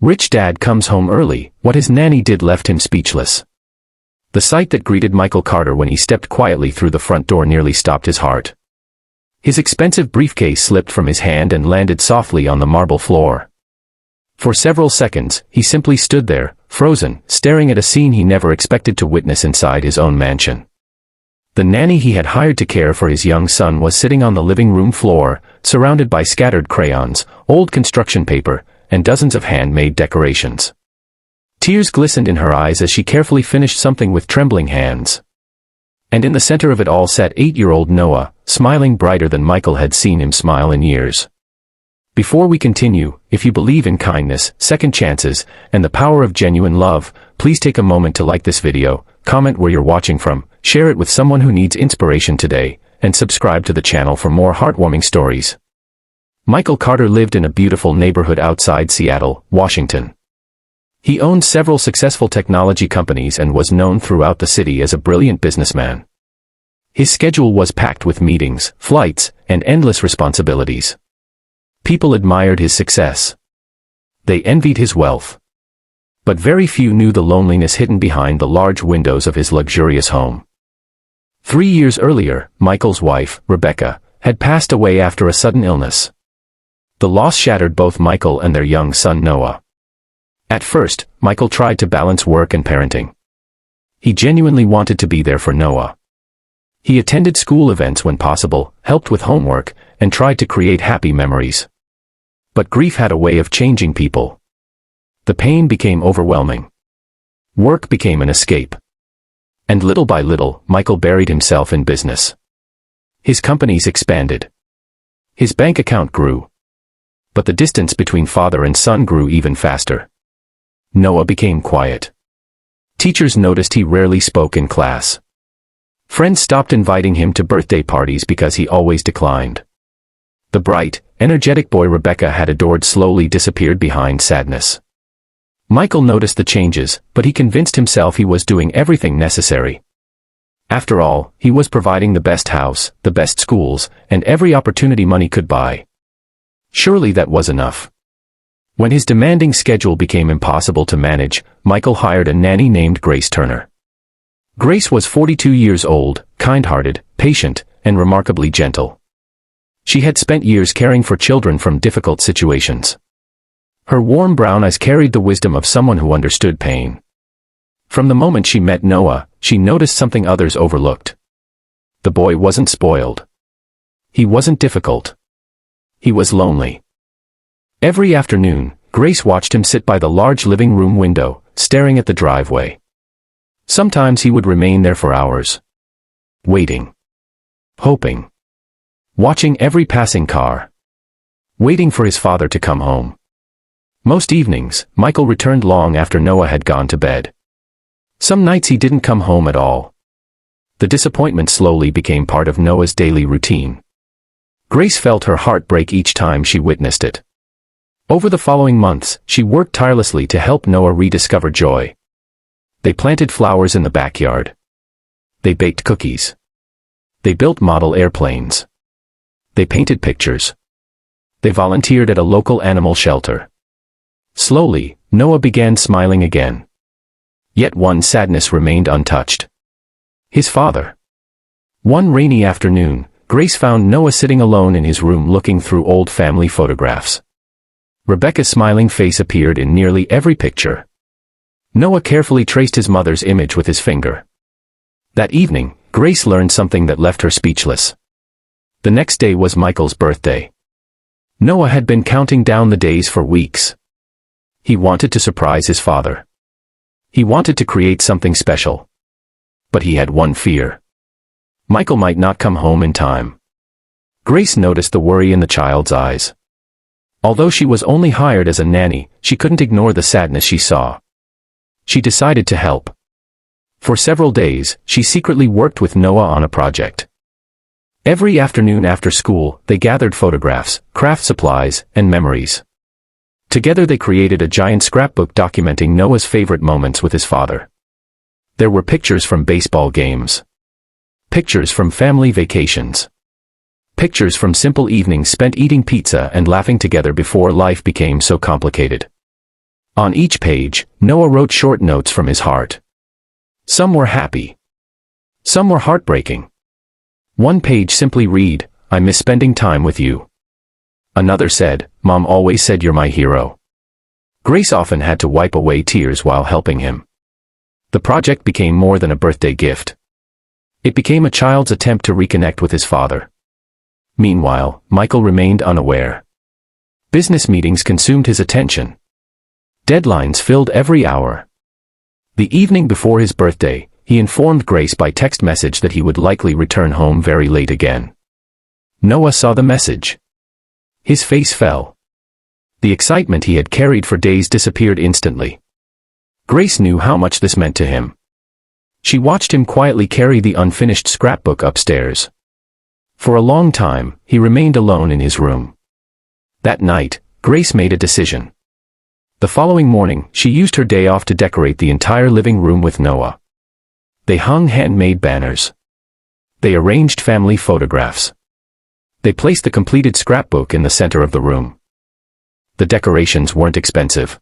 Rich dad comes home early. What his nanny did left him speechless. The sight that greeted Michael Carter when he stepped quietly through the front door nearly stopped his heart. His expensive briefcase slipped from his hand and landed softly on the marble floor. For several seconds, he simply stood there, frozen, staring at a scene he never expected to witness inside his own mansion. The nanny he had hired to care for his young son was sitting on the living room floor, surrounded by scattered crayons, old construction paper, and dozens of handmade decorations. Tears glistened in her eyes as she carefully finished something with trembling hands. And in the center of it all sat 8-year-old Noah, smiling brighter than Michael had seen him smile in years. Before we continue, if you believe in kindness, second chances, and the power of genuine love, please take a moment to like this video, comment where you're watching from, share it with someone who needs inspiration today, and subscribe to the channel for more heartwarming stories. Michael Carter lived in a beautiful neighborhood outside Seattle, Washington. He owned several successful technology companies and was known throughout the city as a brilliant businessman. His schedule was packed with meetings, flights, and endless responsibilities. People admired his success. They envied his wealth. But very few knew the loneliness hidden behind the large windows of his luxurious home. 3 years earlier, Michael's wife, Rebecca, had passed away after a sudden illness. The loss shattered both Michael and their young son Noah. At first, Michael tried to balance work and parenting. He genuinely wanted to be there for Noah. He attended school events when possible, helped with homework, and tried to create happy memories. But grief had a way of changing people. The pain became overwhelming. Work became an escape. And little by little, Michael buried himself in business. His companies expanded. His bank account grew. But the distance between father and son grew even faster. Noah became quiet. Teachers noticed he rarely spoke in class. Friends stopped inviting him to birthday parties because he always declined. The bright, energetic boy Rebecca had adored slowly disappeared behind sadness. Michael noticed the changes, but he convinced himself he was doing everything necessary. After all, he was providing the best house, the best schools, and every opportunity money could buy. Surely that was enough. When his demanding schedule became impossible to manage, Michael hired a nanny named Grace Turner. Grace was 42 years old, kind-hearted, patient, and remarkably gentle. She had spent years caring for children from difficult situations. Her warm brown eyes carried the wisdom of someone who understood pain. From the moment she met Noah, she noticed something others overlooked. The boy wasn't spoiled. He wasn't difficult. He was lonely. Every afternoon, Grace watched him sit by the large living room window, staring at the driveway. Sometimes he would remain there for hours. Waiting. Hoping. Watching every passing car. Waiting for his father to come home. Most evenings, Michael returned long after Noah had gone to bed. Some nights he didn't come home at all. The disappointment slowly became part of Noah's daily routine. Grace felt her heart break each time she witnessed it. Over the following months, she worked tirelessly to help Noah rediscover joy. They planted flowers in the backyard. They baked cookies. They built model airplanes. They painted pictures. They volunteered at a local animal shelter. Slowly, Noah began smiling again. Yet one sadness remained untouched. His father. One rainy afternoon, Grace found Noah sitting alone in his room looking through old family photographs. Rebecca's smiling face appeared in nearly every picture. Noah carefully traced his mother's image with his finger. That evening, Grace learned something that left her speechless. The next day was Michael's birthday. Noah had been counting down the days for weeks. He wanted to surprise his father. He wanted to create something special. But he had one fear. Michael might not come home in time. Grace noticed the worry in the child's eyes. Although she was only hired as a nanny, she couldn't ignore the sadness she saw. She decided to help. For several days, she secretly worked with Noah on a project. Every afternoon after school, they gathered photographs, craft supplies, and memories. Together they created a giant scrapbook documenting Noah's favorite moments with his father. There were pictures from baseball games. Pictures from family vacations. Pictures from simple evenings spent eating pizza and laughing together before life became so complicated. On each page, Noah wrote short notes from his heart. Some were happy. Some were heartbreaking. One page simply read, "I miss spending time with you." Another said, "Mom always said you're my hero." Grace often had to wipe away tears while helping him. The project became more than a birthday gift. It became a child's attempt to reconnect with his father. Meanwhile, Michael remained unaware. Business meetings consumed his attention. Deadlines filled every hour. The evening before his birthday, he informed Grace by text message that he would likely return home very late again. Noah saw the message. His face fell. The excitement he had carried for days disappeared instantly. Grace knew how much this meant to him. She watched him quietly carry the unfinished scrapbook upstairs. For a long time, he remained alone in his room. That night, Grace made a decision. The following morning, she used her day off to decorate the entire living room with Noah. They hung handmade banners. They arranged family photographs. They placed the completed scrapbook in the center of the room. The decorations weren't expensive.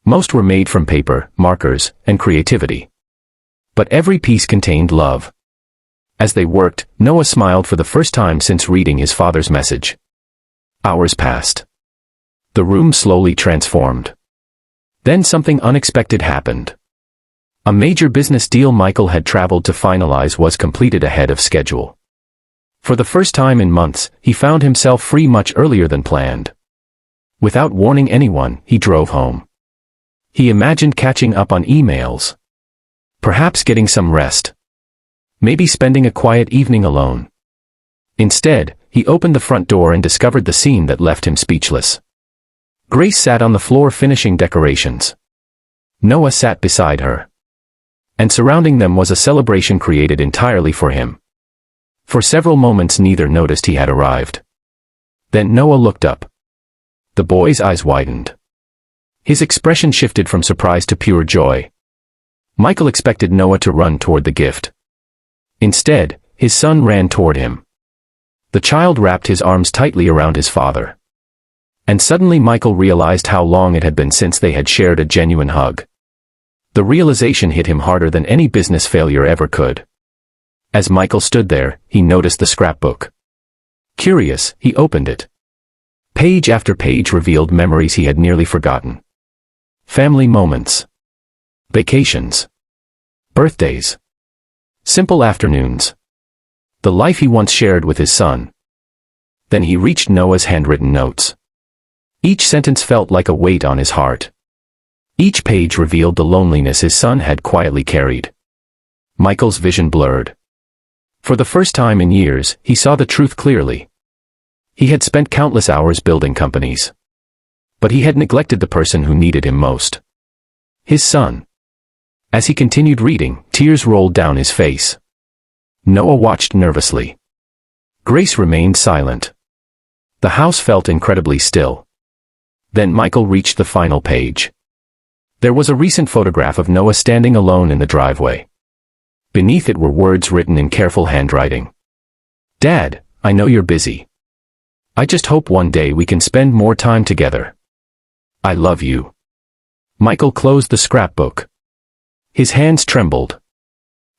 Most were made from paper, markers, and creativity. But every piece contained love. As they worked, Noah smiled for the first time since reading his father's message. Hours passed. The room slowly transformed. Then something unexpected happened. A major business deal Michael had traveled to finalize was completed ahead of schedule. For the first time in months, he found himself free much earlier than planned. Without warning anyone, he drove home. He imagined catching up on emails. Perhaps getting some rest. Maybe spending a quiet evening alone. Instead, he opened the front door and discovered the scene that left him speechless. Grace sat on the floor finishing decorations. Noah sat beside her. And surrounding them was a celebration created entirely for him. For several moments neither noticed he had arrived. Then Noah looked up. The boy's eyes widened. His expression shifted from surprise to pure joy. Michael expected Noah to run toward the gift. Instead, his son ran toward him. The child wrapped his arms tightly around his father. And suddenly Michael realized how long it had been since they had shared a genuine hug. The realization hit him harder than any business failure ever could. As Michael stood there, he noticed the scrapbook. Curious, he opened it. Page after page revealed memories he had nearly forgotten. Family moments. Vacations. Birthdays. Simple afternoons. The life he once shared with his son. Then he reached Noah's handwritten notes. Each sentence felt like a weight on his heart. Each page revealed the loneliness his son had quietly carried. Michael's vision blurred. For the first time in years, he saw the truth clearly. He had spent countless hours building companies. But he had neglected the person who needed him most. His son. As he continued reading, tears rolled down his face. Noah watched nervously. Grace remained silent. The house felt incredibly still. Then Michael reached the final page. There was a recent photograph of Noah standing alone in the driveway. Beneath it were words written in careful handwriting. "Dad, I know you're busy. I just hope one day we can spend more time together. I love you." Michael closed the scrapbook. His hands trembled.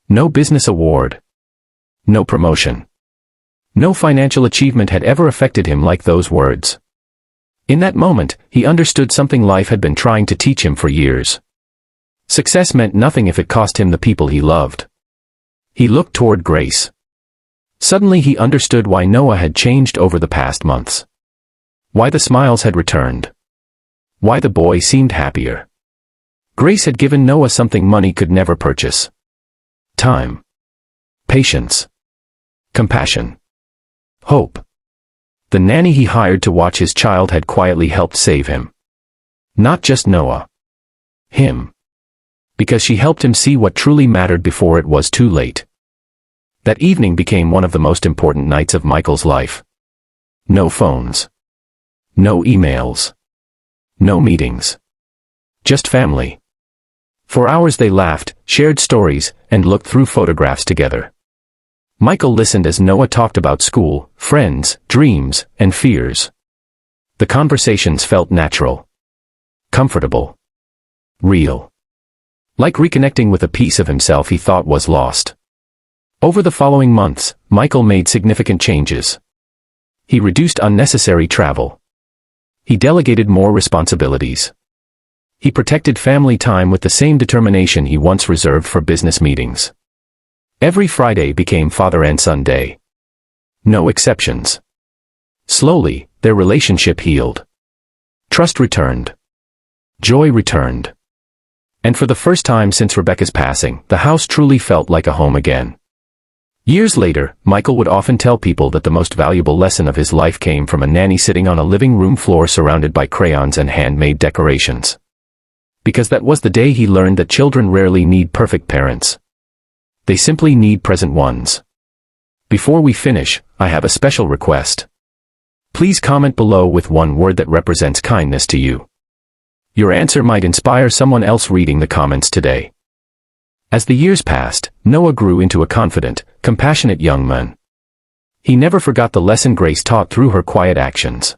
No business award. No promotion. No financial achievement had ever affected him like those words. In that moment, he understood something life had been trying to teach him for years. Success meant nothing if it cost him the people he loved. He looked toward Grace. Suddenly he understood why Noah had changed over the past months. Why the smiles had returned. Why the boy seemed happier. Grace had given Noah something money could never purchase. Time. Patience. Compassion. Hope. The nanny he hired to watch his child had quietly helped save him. Not just Noah. Him. Because she helped him see what truly mattered before it was too late. That evening became one of the most important nights of Michael's life. No phones. No emails. No meetings. Just family. For hours they laughed, shared stories, and looked through photographs together. Michael listened as Noah talked about school, friends, dreams, and fears. The conversations felt natural. Comfortable. Real. Like reconnecting with a piece of himself he thought was lost. Over the following months, Michael made significant changes. He reduced unnecessary travel. He delegated more responsibilities. He protected family time with the same determination he once reserved for business meetings. Every Friday became Father and Son Day. No exceptions. Slowly, their relationship healed. Trust returned. Joy returned. And for the first time since Rebecca's passing, the house truly felt like a home again. Years later, Michael would often tell people that the most valuable lesson of his life came from a nanny sitting on a living room floor surrounded by crayons and handmade decorations. Because that was the day he learned that children rarely need perfect parents. They simply need present ones. Before we finish, I have a special request. Please comment below with one word that represents kindness to you. Your answer might inspire someone else reading the comments today. As the years passed, Noah grew into a confident, compassionate young man. He never forgot the lesson Grace taught through her quiet actions.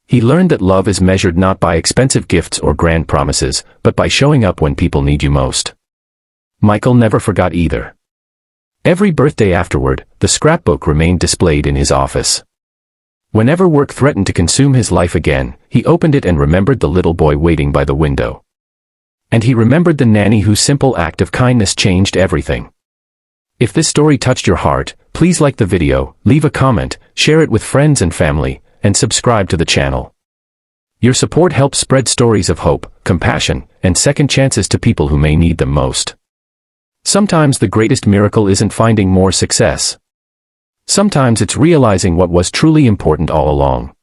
He learned that love is measured not by expensive gifts or grand promises, but by showing up when people need you most. Michael never forgot either. Every birthday afterward, the scrapbook remained displayed in his office. Whenever work threatened to consume his life again, he opened it and remembered the little boy waiting by the window. And he remembered the nanny whose simple act of kindness changed everything. If this story touched your heart, please like the video, leave a comment, share it with friends and family, and subscribe to the channel. Your support helps spread stories of hope, compassion, and second chances to people who may need them most. Sometimes the greatest miracle isn't finding more success. Sometimes it's realizing what was truly important all along.